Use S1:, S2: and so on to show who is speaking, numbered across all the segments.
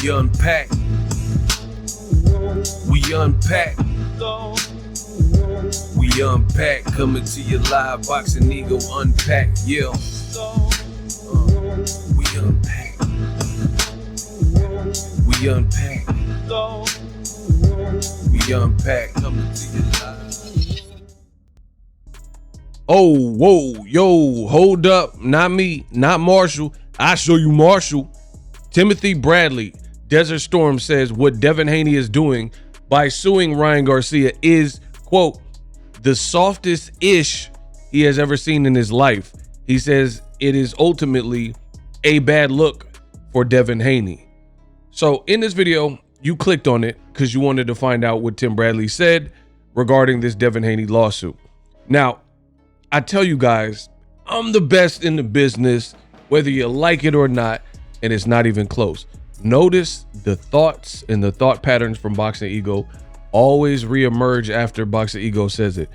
S1: We unpack. We unpack. We unpack. Coming to you live, Boxing Ego unpack. Yeah. We unpack. We unpack. We unpack. Coming to you live.
S2: Oh, whoa, yo, hold up. Not me, not Marshall. I show you Marshall. Timothy Bradley, Desert Storm, says what Devin Haney is doing by suing Ryan Garcia is, quote, the softest-ish he has ever seen in his life. He says it is ultimately a bad look for Devin Haney. So in this video, you clicked on it because you wanted to find out what Tim Bradley said regarding this Devin Haney lawsuit. Now, I tell you guys, I'm the best in the business, whether you like it or not, and it's not even close. Notice the thoughts and the thought patterns from Boxing Ego always reemerge after Boxing Ego says it.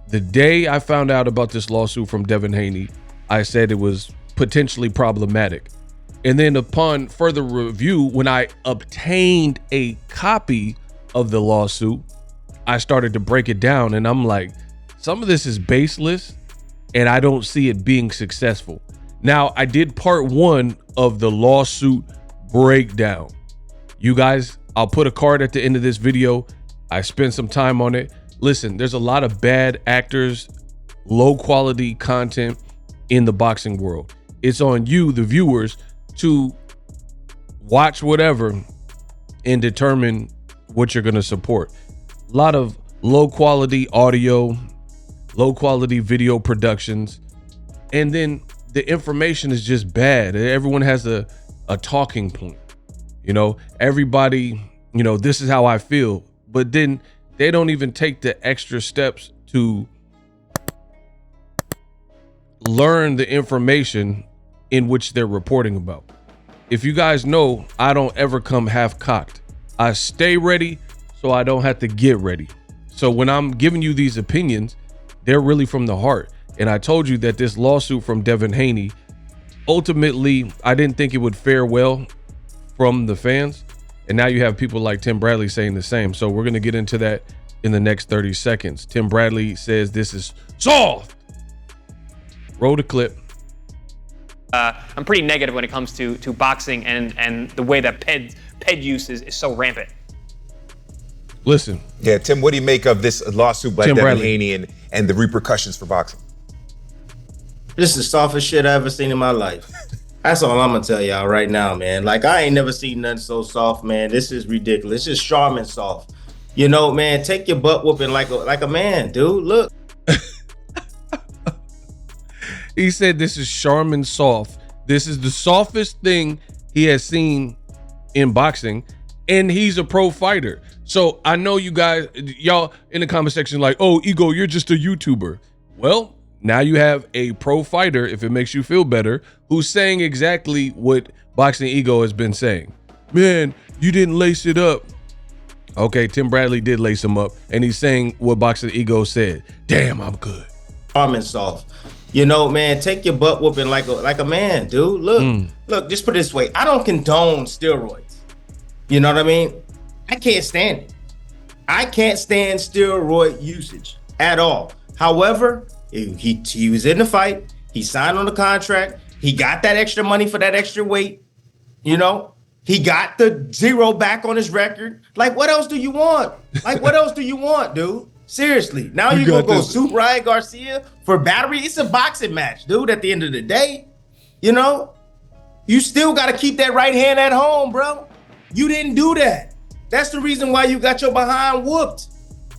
S2: The day I found out about this lawsuit from Devin Haney, I said it was potentially problematic. And then upon further review, when I obtained a copy of the lawsuit, I started to break it down, and I'm like, some of this is baseless and I don't see it being successful. Now, I did part one of the lawsuit breakdown. You guys, I'll put a card at the end of this video. I spent some time on it. Listen, there's a lot of bad actors, low quality content in the boxing world. It's on you, the viewers, to watch whatever and determine what you're going to support. A lot of low quality audio, low quality video productions, and then the information is just bad. Everyone has a talking point, you know, everybody, you know, this is how I feel, but then they don't even take the extra steps to learn the information in which they're reporting about. If you guys know, I don't ever come half cocked. I stay ready so I don't have to get ready. So when I'm giving you these opinions, they're really from the heart. And I told you that this lawsuit from Devin Haney, ultimately, I didn't think it would fare well from the fans. And now you have people like Tim Bradley saying the same. So we're going to get into that in the next 30 seconds. Tim Bradley says this is soft. Roll the clip.
S3: I'm pretty negative when it comes to boxing and the way that ped use is so rampant.
S2: Listen.
S4: Yeah, Tim, what do you make of this lawsuit by Devin Haney and the repercussions for boxing?
S5: This is the softest shit I ever seen in my life. That's all I'm gonna tell y'all right now, man. Like, I ain't never seen nothing so soft, man. This is ridiculous. This is CHARMIN soft. You know, man, take your butt whooping like a man, dude. Look.
S2: He said this is CHARMIN soft. This is the softest thing he has seen in boxing, and he's a pro fighter. So I know you guys, y'all in the comment section like, oh, Ego, you're just a YouTuber. Well, now you have a pro fighter, if it makes you feel better, who's saying exactly what Boxing Ego has been saying. Man, you didn't lace it up. Okay, Tim Bradley did lace him up, and he's saying what Boxing Ego said. Damn, I'm good.
S5: CHARMIN soft. You know, man, take your butt whooping like a man, dude. Look, look, just put it this way. I don't condone steroids. You know what I mean? I can't stand it. I can't stand steroid usage at all. However, he was in the fight. He signed on the contract. He got that extra money for that extra weight. You know, he got the 0 back on his record. Like, what else do you want? Like, what else do you want, dude? Seriously. Now you're going to go suit Ryan Garcia for battery? It's a boxing match, dude, at the end of the day. You know, you still got to keep that right hand at home, bro. You didn't do that. That's the reason why you got your behind whooped.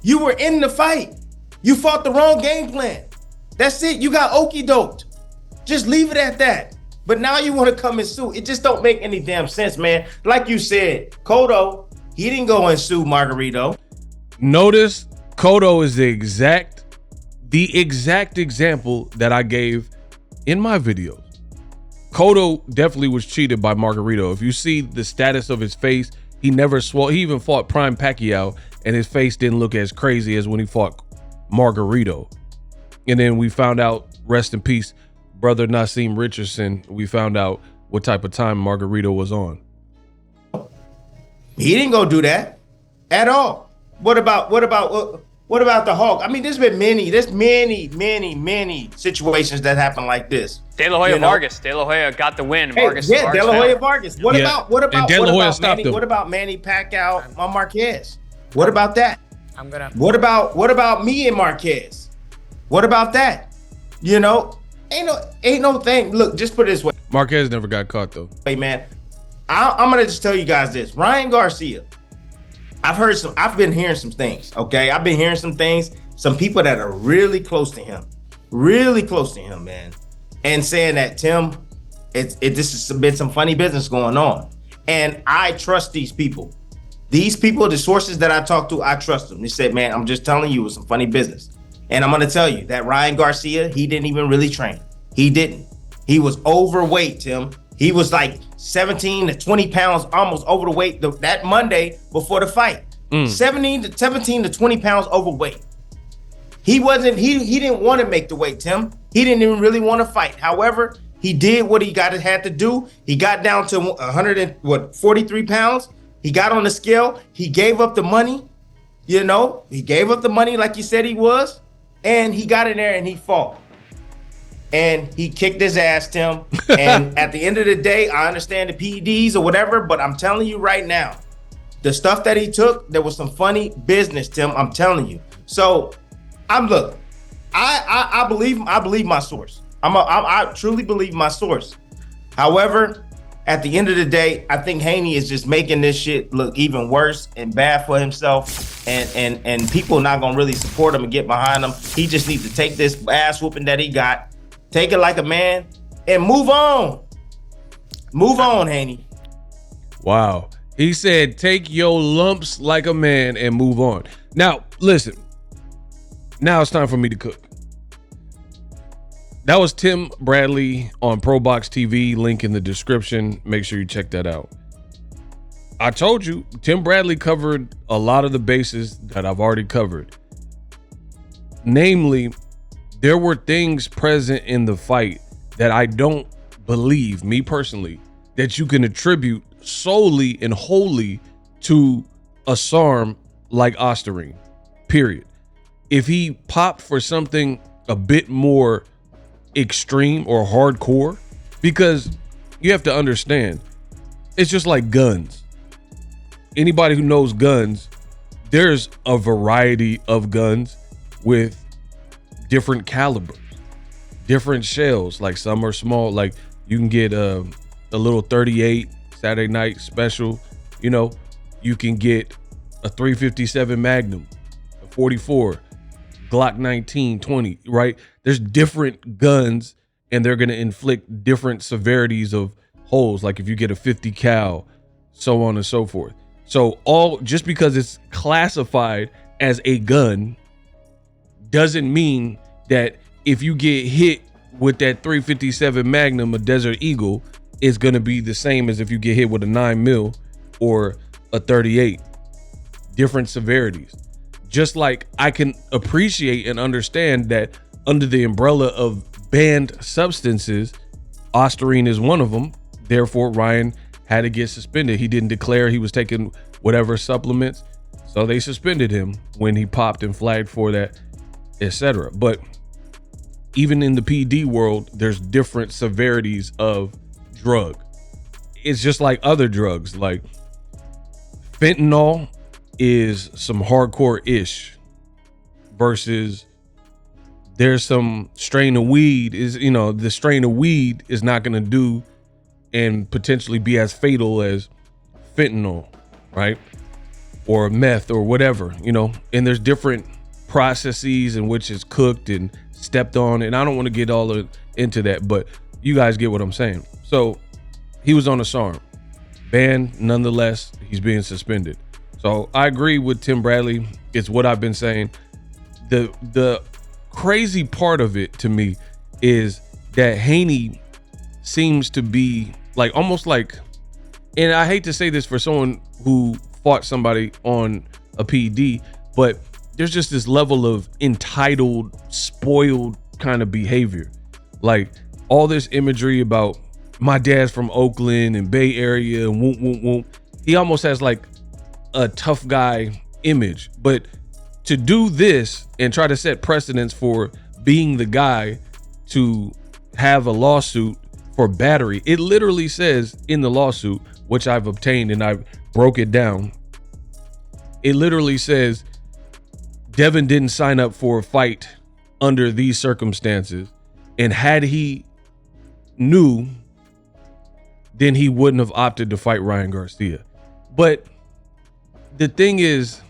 S5: You were in the fight. You fought the wrong game plan. That's it. You got okie doked. Just leave it at that. But now you want to come and sue. It just don't make any damn sense, man. Like you said, Cotto, he didn't go and sue Margarito.
S2: Notice Cotto is the exact example that I gave in my videos. Cotto definitely was cheated by Margarito. If you see the status of his face, he never swore. He even fought Prime Pacquiao, and his face didn't look as crazy as when he fought Margarito. And then we found out, rest in peace, brother Nassim Richardson, we found out what type of time Margarito was on.
S5: He didn't go do that at all. What about the Hulk? I mean, there's many situations that happen like this.
S3: De La Hoya Vargas. De La Hoya got the win. Vargas.
S5: De La Hoya Vargas. What
S2: And De La Hoya
S5: about
S2: stopped
S5: Manny?
S2: him.
S5: What about Manny Pacquiao on Marquez? What about that?
S6: What
S5: about me and Marquez? What about that? You know, ain't no thing. Look, just put it this way.
S2: Marquez never got caught though.
S5: Hey man, I'm gonna just tell you guys this. Ryan Garcia, I've been hearing some things. Okay, I've been hearing some things. Some people that are really close to him, man, and saying that Tim, this has been some funny business going on, and I trust these people. These people, the sources that I talk to, I trust them. They said, man, I'm just telling you, it was some funny business. And I'm going to tell you that Ryan Garcia, he didn't even really train. He didn't. He was overweight, Tim. He was like 17 to 20 pounds, almost over the weight that Monday before the fight. 17 to 20 pounds overweight. He didn't want to make the weight, Tim. He didn't even really want to fight. However, he did what he had to do. He got down to 43 pounds. He got on the scale. He gave up the money. You know, he gave up the money like he said he was. And he got in there and he fought. And he kicked his ass, Tim. And at the end of the day, I understand the PEDs or whatever, but I'm telling you right now, the stuff that he took, there was some funny business, Tim. I'm telling you. So, I believe my source. I truly believe my source. However, at the end of the day, I think Haney is just making this shit look even worse and bad for himself. And people not gonna really support him and get behind him. He just needs to take this ass whooping that he got, take it like a man, and move on. Move on, Haney.
S2: Wow. He said, take your lumps like a man and move on. Now, listen. Now it's time for me to cook. That was Tim Bradley on ProBox TV. Link in the description. Make sure you check that out. I told you, Tim Bradley covered a lot of the bases that I've already covered. Namely, there were things present in the fight that I don't believe, me personally, that you can attribute solely and wholly to a SARM like Osterine, period. If he popped for something a bit more extreme or hardcore, because you have to understand, it's just like guns. Anybody who knows guns, there's a variety of guns with different calibers, different shells. Like some are small, like you can get a little 38 Saturday night special, you know, you can get a 357 Magnum, a 44, Glock 19, 20, right? There's different guns and they're going to inflict different severities of holes. Like if you get a 50 cal, so on and so forth. So just because it's classified as a gun doesn't mean that if you get hit with that 357 Magnum, a Desert Eagle, it's going to be the same as if you get hit with a 9mm or a 38. Different severities. Just like I can appreciate and understand that under the umbrella of banned substances, Osterine is one of them. Therefore, Ryan had to get suspended. He didn't declare he was taking whatever supplements, so they suspended him when he popped and flagged for that, etc. But even in the PD world, there's different severities of drug. It's just like other drugs. Like fentanyl is some hardcore-ish versus there's some strain of weed is, you know, the strain of weed is not going to do and potentially be as fatal as fentanyl, right? Or meth or whatever, you know, and there's different processes in which it's cooked and stepped on. And I don't want to get all into that, but you guys get what I'm saying. So he was on a SARM ban. Nonetheless, he's being suspended. So I agree with Tim Bradley. It's what I've been saying. The crazy part of it to me is that Haney seems to be like almost like, and I hate to say this for someone who fought somebody on a PD, but there's just this level of entitled, spoiled kind of behavior. Like all this imagery about my dad's from Oakland and Bay Area and whoop, whoop, whoop. He almost has like a tough guy image. But to do this and try to set precedents for being the guy to have a lawsuit for battery, it literally says in the lawsuit, which I've obtained and I broke it down, it literally says Devin didn't sign up for a fight under these circumstances, and had he knew, then he wouldn't have opted to fight Ryan Garcia. But the thing is,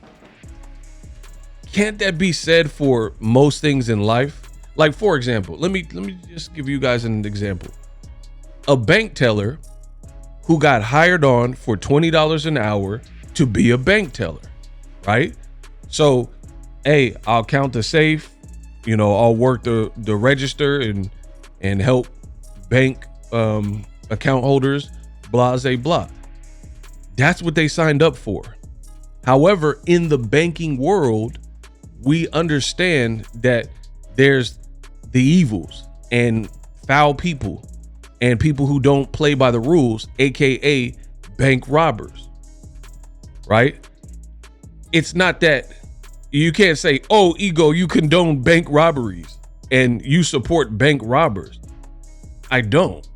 S2: can't that be said for most things in life? Like, for example, let me just give you guys an example. A bank teller who got hired on for $20 an hour to be a bank teller, right? So, hey, I'll count the safe, I'll work the register and help bank account holders, blah, blah. That's what they signed up for. However, in the banking world, we understand that there's the evils and foul people and people who don't play by the rules, aka bank robbers, right? It's not that you can't say, oh, Ego, you condone bank robberies and you support bank robbers. I don't.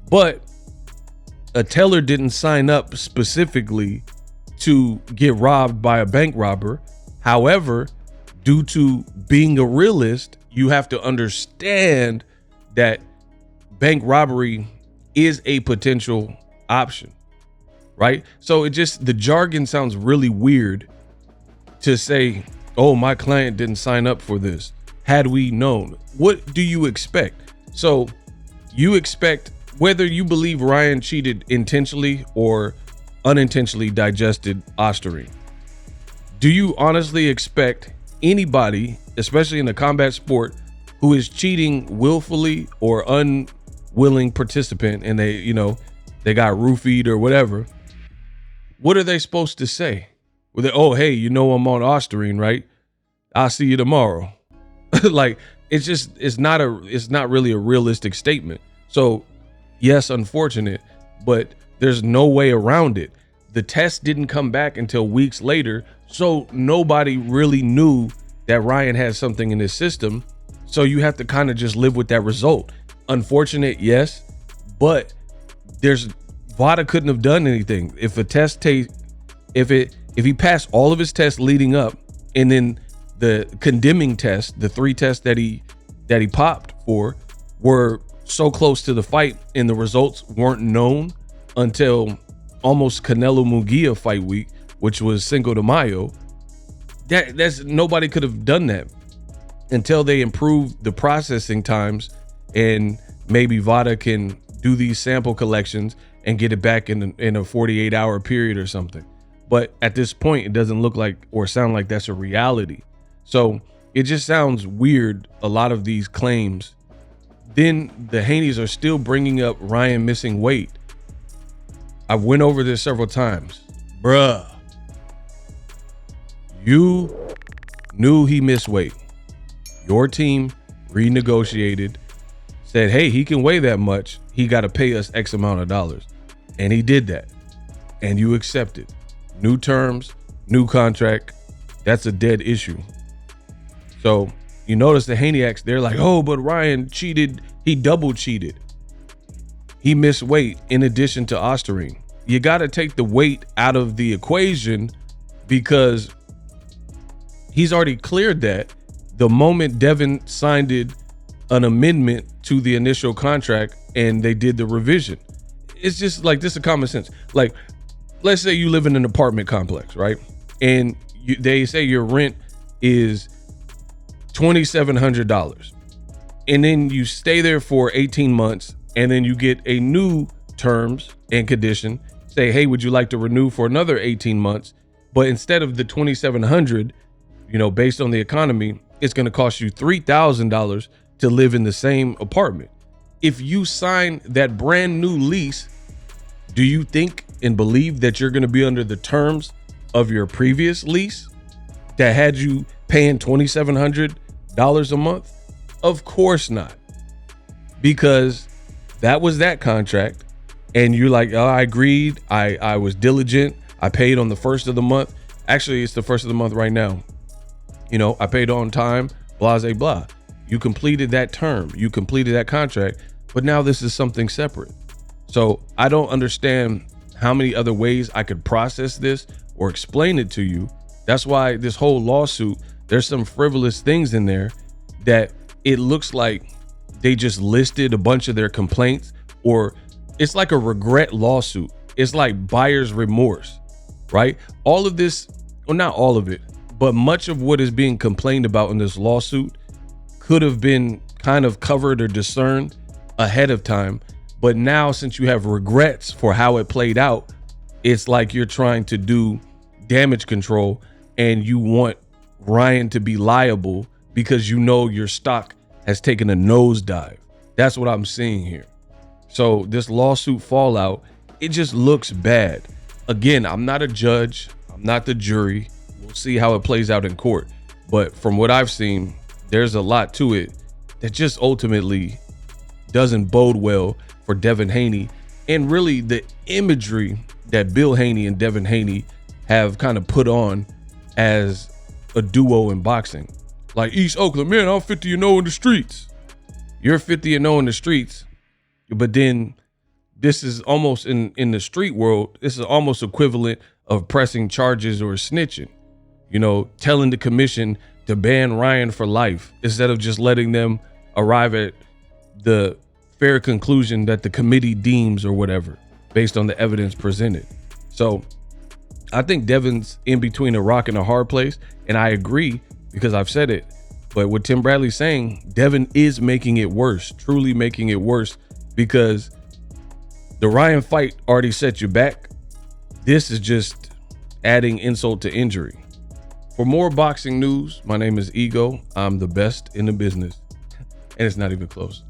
S2: But a teller didn't sign up specifically to get robbed by a bank robber. However, due to being a realist, you have to understand that bank robbery is a potential option, right? So the jargon sounds really weird to say, oh, my client didn't sign up for this. Had we known, what do you expect? So you expect, whether you believe Ryan cheated intentionally or unintentionally digested Ostarine, do you honestly expect anybody, especially in a combat sport, who is cheating willfully or unwilling participant, and they got roofied or whatever, what are they supposed to say? Well, oh, hey, I'm on Ostarine, right? I'll see you tomorrow. Like, it's not really a realistic statement. So yes, unfortunate, but there's no way around it. The test didn't come back until weeks later, so nobody really knew that Ryan had something in his system. So you have to kind of just live with that result. Unfortunate, yes, but VADA couldn't have done anything. If he passed all of his tests leading up, and then the condemning test, the 3 tests that he popped for, were so close to the fight and the results weren't known until almost Canelo Munguia fight week, which was Cinco de Mayo, that's nobody could have done that until they improve the processing times, and maybe VADA can do these sample collections and get it back in a 48-hour period or something. But at this point, it doesn't look like or sound like that's a reality. So it just sounds weird, a lot of these claims. Then the Haneys are still bringing up Ryan missing weight. I went over this several times. Bruh, you knew he missed weight. Your team renegotiated, said, hey, he can weigh that much. He got to pay us X amount of dollars. And he did that. And you accepted. New terms, new contract. That's a dead issue. So you notice the Haneyacks, they're like, oh, but Ryan cheated. He double cheated. He missed weight in addition to Ostarine. You got to take the weight out of the equation, because he's already cleared that the moment Devin signed an amendment to the initial contract and they did the revision. It's just like, this is common sense. Like, let's say you live in an apartment complex, right? And they say your rent is $2,700. And then you stay there for 18 months, and then you get a new terms and condition. Say, hey, would you like to renew for another 18 months? But instead of the $2,700, based on the economy, it's going to cost you $3,000 to live in the same apartment. If you sign that brand new lease, do you think and believe that you're going to be under the terms of your previous lease that had you paying $2,700 a month? Of course not, because that was that contract. And you're like, oh, I agreed. I was diligent. I paid on the 1st of the month. Actually, it's the 1st of the month right now. You know, I paid on time, blah, blah, blah. You completed that term. You completed that contract. But now this is something separate. So I don't understand how many other ways I could process this or explain it to you. That's why this whole lawsuit, there's some frivolous things in there that it looks like they just listed a bunch of their complaints, or it's like a regret lawsuit. It's like buyer's remorse, right? All of this, well, not all of it, but much of what is being complained about in this lawsuit could have been kind of covered or discerned ahead of time. But now, since you have regrets for how it played out, it's like you're trying to do damage control and you want Ryan to be liable because you know your stock has taken a nosedive. That's what I'm seeing here. So this lawsuit fallout, it just looks bad. Again, I'm not a judge. I'm not the jury. We'll see how it plays out in court. But from what I've seen, there's a lot to it that just ultimately doesn't bode well for Devin Haney, and really the imagery that Bill Haney and Devin Haney have kind of put on as a duo in boxing. Like, East Oakland, man, I'm 50-0 in the streets. You're 50-0 in the streets, but then this is almost in the street world, this is almost equivalent of pressing charges or snitching. You know, telling the commission to ban Ryan for life instead of just letting them arrive at the fair conclusion that the committee deems or whatever based on the evidence presented. So I think Devin's in between a rock and a hard place, and I agree because I've said it. But what Tim Bradley's saying, Devin is making it worse, truly making it worse, because the Ryan fight already set you back. This is just adding insult to injury. For more boxing news, my name is Ego. I'm the best in the business, and it's not even close.